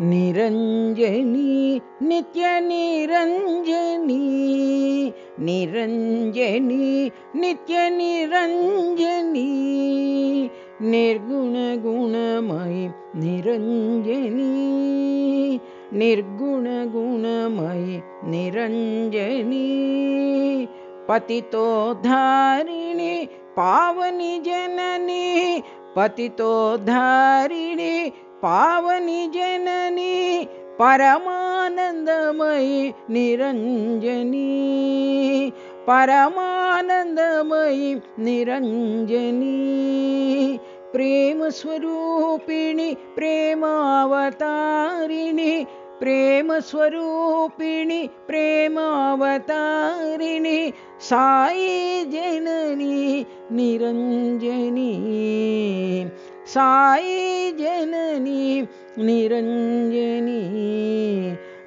निरञ्जनी नित्यनिरञ्जनी निरञ्जनी नित्यनिरञ्जनी निर्गुणगुणमयि निरञ्जनी निर्गुणगुणमयि निरञ्जनी पतितोद्धारिणि पावनि जननी पतितोद्धारिणि पावनि जननी परमानन्दमयि निरञ्जनी परमानन्दमयि निरञ्जनी प्रेमस्वरूपिणि प्रेमावतारिणि प्रेमस्वरूपिणि प्रेमावतारिणि साई जननी निरञ्जनी साई जननी निरञ्जनी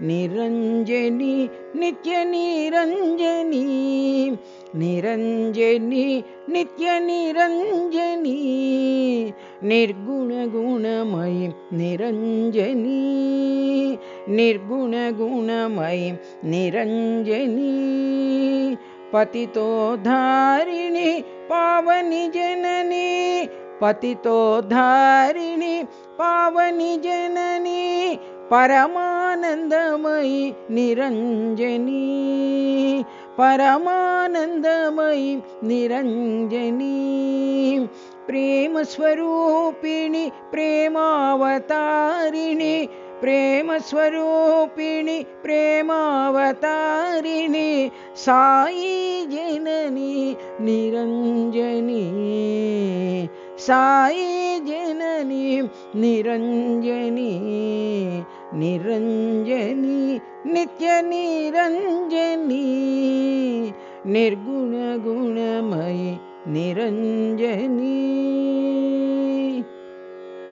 निरञ्जनी नित्यनिरञ्जनी निरञ्जनी नित्यनिरञ्जनी निर्गुणगुणमयि निरञ्जनी निर्गुणगुणमयि निरञ्जनी पतितोद्धारिणि पावनि जननी पतितोद्धारिणि पावनि जननी परमानन्दमयि निरञ्जनी परमानन्दमयि निरञ्जनी प्रेमस्वरूपिणि प्रेमावतारिणि प्रेमस्वरूपिणि प्रेमावतारिणि साई जननी निरञ्जनी साई जननी निरञ्जनी निरञ्जनी नित्यनिरञ्जनी निर्गुणगुणमयि निरञ्जनी।